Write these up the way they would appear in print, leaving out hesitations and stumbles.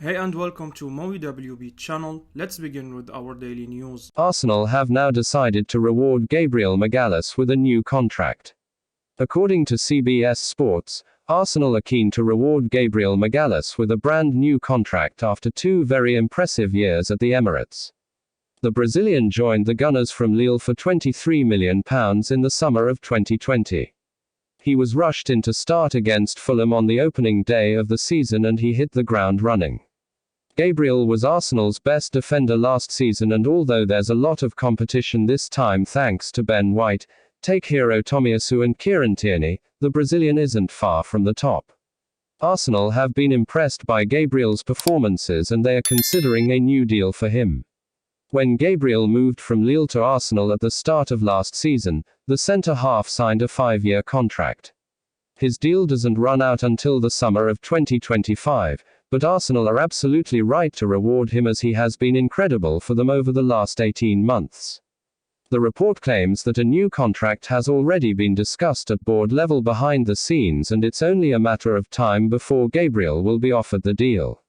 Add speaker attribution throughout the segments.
Speaker 1: Hey and welcome to Mowi WB channel. Let's begin with our daily news.
Speaker 2: Arsenal have now decided to reward Gabriel Magalhaes with a new contract. According to CBS Sports, Arsenal are keen to reward Gabriel Magalhaes with a brand new contract after 2 very impressive years at the Emirates. The Brazilian joined the Gunners from Lille for £23 million in the summer of 2020. He was rushed in to start against Fulham on the opening day of the season and he hit the ground running. Gabriel was Arsenal's best defender last season, and although there's a lot of competition this time thanks to Ben White, Takehiro Tomiyasu and Kieran Tierney, the Brazilian isn't far from the top. Arsenal have been impressed by Gabriel's performances and they are considering a new deal for him. When Gabriel moved from Lille to Arsenal at the start of last season, the centre-half signed a 5-year contract. His deal doesn't run out until the summer of 2025, but Arsenal are absolutely right to reward him as he has been incredible for them over the last 18 months. The report claims that a new contract has already been discussed at board level behind the scenes and it's only a matter of time before Gabriel will be offered the deal.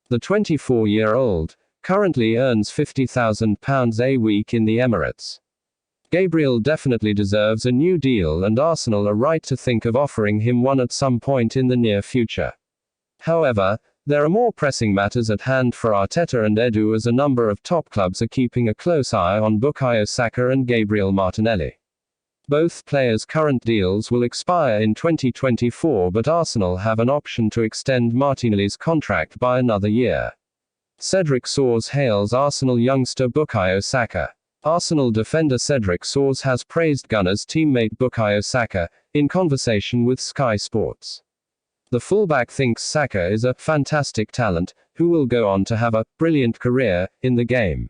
Speaker 2: The 24-year-old currently earns £50,000 a week in the Emirates. Gabriel definitely deserves a new deal and Arsenal are right to think of offering him one at some point in the near future. However, there are more pressing matters at hand for Arteta and Edu, as a number of top clubs are keeping a close eye on Bukayo Saka and Gabriel Martinelli. Both players' current deals will expire in 2024, but Arsenal have an option to extend Martinelli's contract by another year. Cedric Soares hails Arsenal youngster Bukayo Saka. Arsenal defender Cedric Soares has praised Gunners teammate Bukayo Saka in conversation with Sky Sports. The fullback thinks Saka is a fantastic talent, who will go on to have a brilliant career in the game.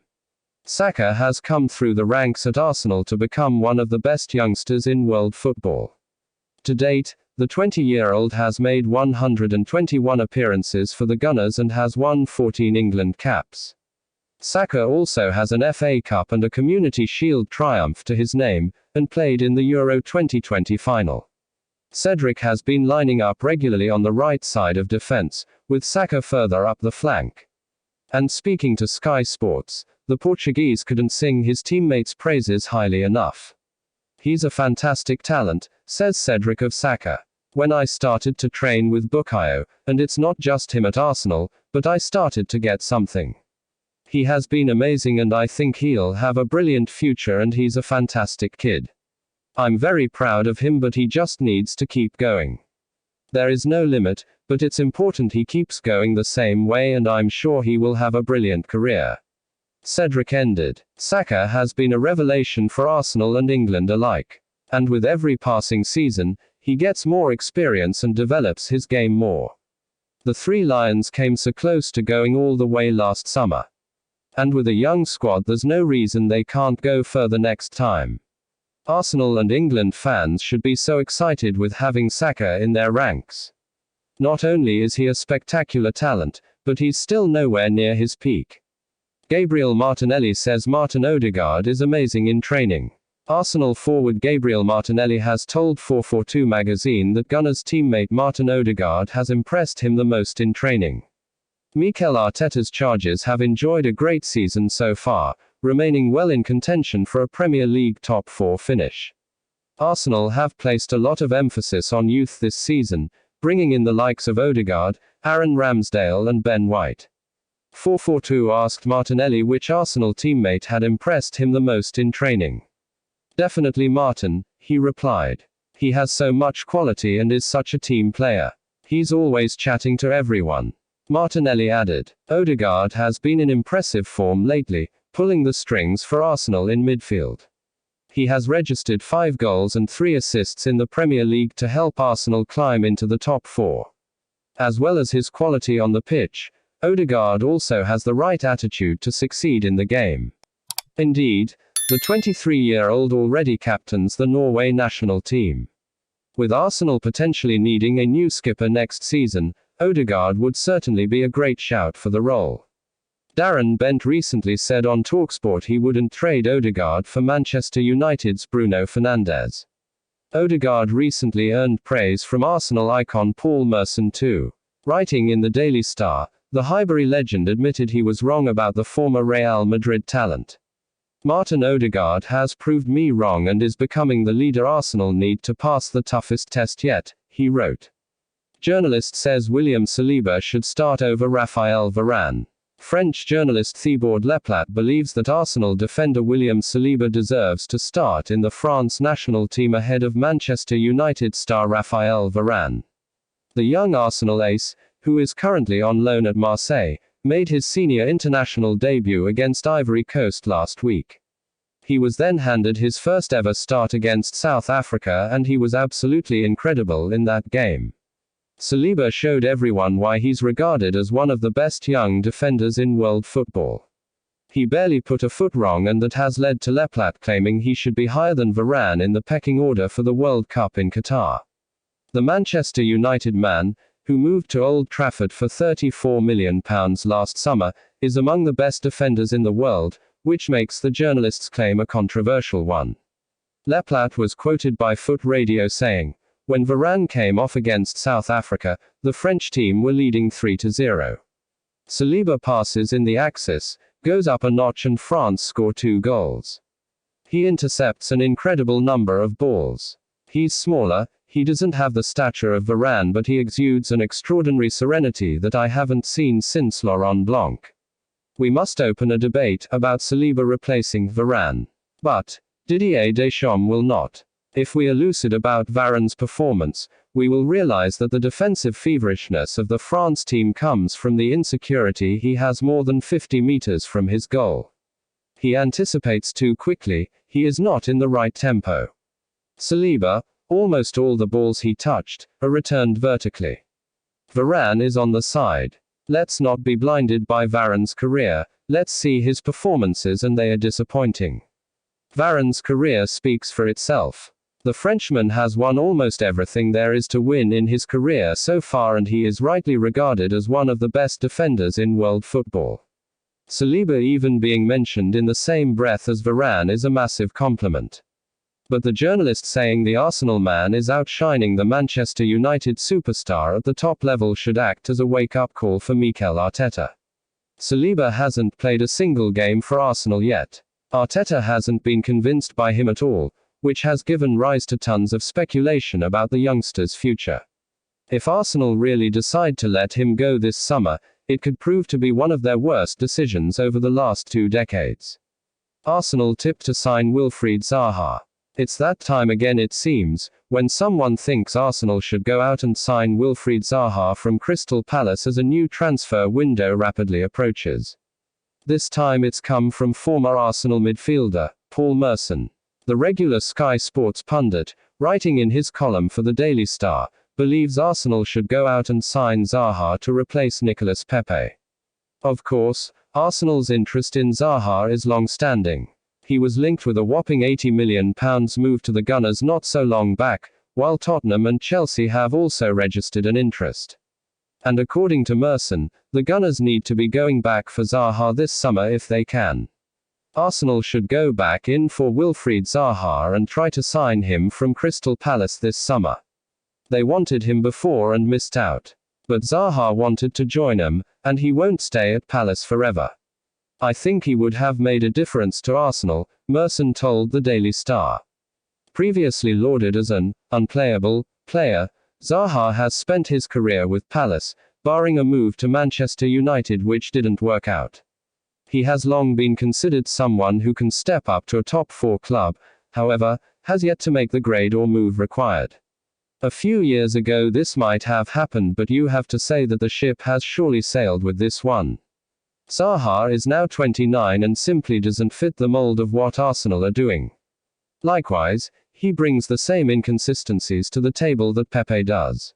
Speaker 2: Saka has come through the ranks at Arsenal to become one of the best youngsters in world football. To date, the 20-year-old has made 121 appearances for the Gunners and has won 14 England caps. Saka also has an FA Cup and a Community Shield triumph to his name, and played in the Euro 2020 final. Cedric has been lining up regularly on the right side of defense, with Saka further up the flank. And speaking to Sky Sports, the Portuguese couldn't sing his teammates' praises highly enough. He's a fantastic talent, says Cedric of Saka. When I started to train with Bukayo, and it's not just him at Arsenal, but I started to get something. He has been amazing and I think he'll have a brilliant future and he's a fantastic kid. I'm very proud of him, but he just needs to keep going. There is no limit, but it's important he keeps going the same way and I'm sure he will have a brilliant career. Cedric ended. Saka has been a revelation for Arsenal and England alike. And with every passing season, he gets more experience and develops his game more. The Three Lions came so close to going all the way last summer. And with a young squad, there's no reason they can't go further next time. Arsenal and England fans should be so excited with having Saka in their ranks. Not only is he a spectacular talent, but he's still nowhere near his peak. Gabriel Martinelli says Martin Odegaard is amazing in training. Arsenal forward Gabriel Martinelli has told 442 magazine that Gunners teammate Martin Odegaard has impressed him the most in training. Mikel Arteta's Chargers have enjoyed a great season so far, remaining well in contention for a Premier League top 4 finish. Arsenal have placed a lot of emphasis on youth this season, bringing in the likes of Odegaard, Aaron Ramsdale and Ben White. 442 asked Martinelli which Arsenal teammate had impressed him the most in training. Definitely Martin, he replied. He has so much quality and is such a team player. He's always chatting to everyone. Martinelli added. Odegaard has been in impressive form lately, pulling the strings for Arsenal in midfield. He has registered 5 goals and 3 assists in the Premier League to help Arsenal climb into the top 4. As well as his quality on the pitch, Odegaard also has the right attitude to succeed in the game. Indeed, the 23-year-old already captains the Norway national team. With Arsenal potentially needing a new skipper next season, Odegaard would certainly be a great shout for the role. Darren Bent recently said on TalkSport he wouldn't trade Odegaard for Manchester United's Bruno Fernandes. Odegaard recently earned praise from Arsenal icon Paul Merson too. Writing in the Daily Star, The Highbury legend admitted he was wrong about the former Real Madrid talent. Martin Odegaard has proved me wrong and is becoming the leader Arsenal need to pass the toughest test yet, he wrote. Journalist says William Celiba should start over Raphael Varane. French journalist Thibaud Leplat believes that Arsenal defender William Saliba deserves to start in the France national team ahead of Manchester United star Raphael Varane. The young Arsenal ace, who is currently on loan at Marseille, made his senior international debut against Ivory Coast last week. He was then handed his first ever start against South Africa and he was absolutely incredible in that game. Saliba showed everyone why he's regarded as one of the best young defenders in world football. He barely put a foot wrong and that has led to Leplat claiming he should be higher than Varane in the pecking order for the World Cup in Qatar. The Manchester United man, who moved to Old Trafford for £34 million last summer, is among the best defenders in the world, which makes the journalist's claim a controversial one. Leplat was quoted by Foot Radio saying, "When Varane came off against South Africa, the French team were leading 3-0. Saliba passes in the axis, goes up a notch and France score 2 goals. He intercepts an incredible number of balls. He's smaller, he doesn't have the stature of Varane but he exudes an extraordinary serenity that I haven't seen since Laurent Blanc. We must open a debate about Saliba replacing Varane. But Didier Deschamps will not. If we are lucid about Varane's performance, we will realize that the defensive feverishness of the France team comes from the insecurity he has more than 50 meters from his goal. He anticipates too quickly, he is not in the right tempo. Saliba, almost all the balls he touched, are returned vertically. Varane is on the side. Let's not be blinded by Varane's career, let's see his performances and they are disappointing. Varane's career speaks for itself. The Frenchman has won almost everything there is to win in his career so far and he is rightly regarded as one of the best defenders in world football. Saliba even being mentioned in the same breath as Varane is a massive compliment. But the journalist saying the Arsenal man is outshining the Manchester United superstar at the top level should act as a wake-up call for Mikel Arteta. Saliba hasn't played a single game for Arsenal yet. Arteta hasn't been convinced by him at all, which has given rise to tons of speculation about the youngster's future. If Arsenal really decide to let him go this summer, it could prove to be one of their worst decisions over the last 2 decades. Arsenal tipped to sign Wilfried Zaha. It's that time again it seems, when someone thinks Arsenal should go out and sign Wilfried Zaha from Crystal Palace as a new transfer window rapidly approaches. This time it's come from former Arsenal midfielder, Paul Merson. The regular Sky Sports pundit, writing in his column for the Daily Star, believes Arsenal should go out and sign Zaha to replace Nicolas Pepe. Of course, Arsenal's interest in Zaha is long-standing. He was linked with a whopping £80 million move to the Gunners not so long back, while Tottenham and Chelsea have also registered an interest. And according to Merson, the Gunners need to be going back for Zaha this summer if they can. Arsenal should go back in for Wilfried Zaha and try to sign him from Crystal Palace this summer. They wanted him before and missed out. But Zaha wanted to join them, and he won't stay at Palace forever. I think he would have made a difference to Arsenal, Merson told the Daily Star. Previously lauded as an unplayable player, Zaha has spent his career with Palace, barring a move to Manchester United which didn't work out. He has long been considered someone who can step up to a top 4 club, however, has yet to make the grade or move required. A few years ago this might have happened, but you have to say that the ship has surely sailed with this one. Zaha is now 29 and simply doesn't fit the mold of what Arsenal are doing. Likewise, he brings the same inconsistencies to the table that Pepe does.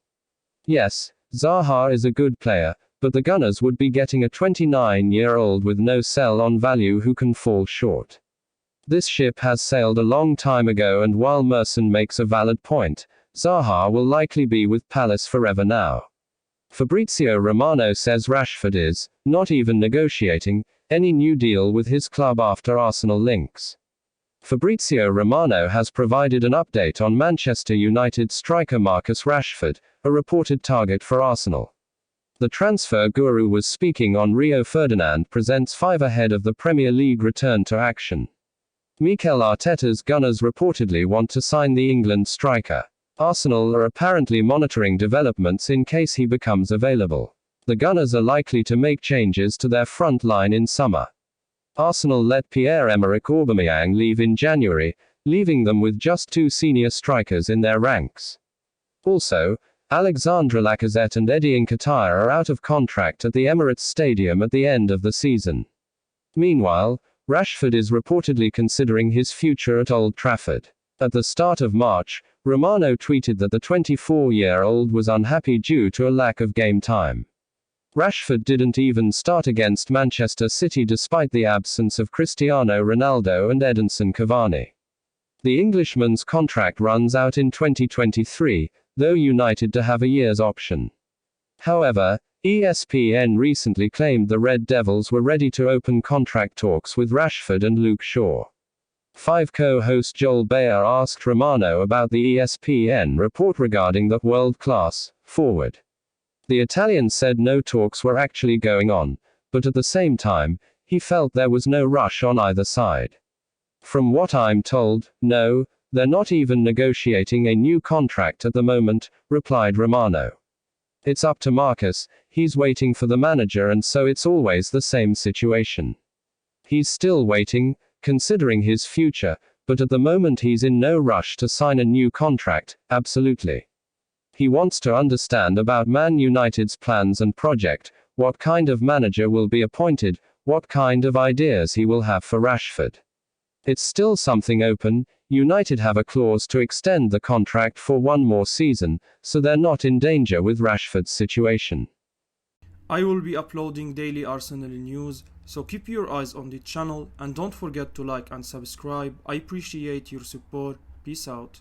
Speaker 2: Yes, Zaha is a good player, but the Gunners would be getting a 29-year-old with no sell-on value who can fall short. This ship has sailed a long time ago, and while Merson makes a valid point, Zaha will likely be with Palace forever now. Fabrizio Romano says Rashford is not even negotiating any new deal with his club after Arsenal links. Fabrizio Romano has provided an update on Manchester United striker Marcus Rashford, a reported target for Arsenal. The transfer guru was speaking on Rio Ferdinand Presents 5 ahead of the Premier League return to action. Mikel Arteta's Gunners reportedly want to sign the England striker. Arsenal are apparently monitoring developments in case he becomes available. The Gunners are likely to make changes to their front line in summer. Arsenal let Pierre-Emerick Aubameyang leave in January, leaving them with just 2 senior strikers in their ranks. Also, Alexandre Lacazette and Eddie Nketiah are out of contract at the Emirates Stadium at the end of the season. Meanwhile, Rashford is reportedly considering his future at Old Trafford. At the start of March, Romano tweeted that the 24-year-old was unhappy due to a lack of game time. Rashford didn't even start against Manchester City despite the absence of Cristiano Ronaldo and Edinson Cavani. The Englishman's contract runs out in 2023, though United to have a year's option. However, ESPN recently claimed the Red Devils were ready to open contract talks with Rashford and Luke Shaw. 5 co-host Joel Bayer asked Romano about the ESPN report regarding the world-class forward. The Italian said no talks were actually going on, but at the same time, he felt there was no rush on either side. From what I'm told, no, they're not even negotiating a new contract at the moment, replied Romano. It's up to Marcus, he's waiting for the manager, and so it's always the same situation. He's still waiting, considering his future, but at the moment he's in no rush to sign a new contract, absolutely. He wants to understand about Man United's plans and project, what kind of manager will be appointed, what kind of ideas he will have for Rashford. It's still something open. United have a clause to extend the contract for 1 more season, so they're not in danger with Rashford's situation.
Speaker 1: I will be uploading daily Arsenal news, so keep your eyes on the channel and don't forget to like and subscribe. I appreciate your support. Peace out.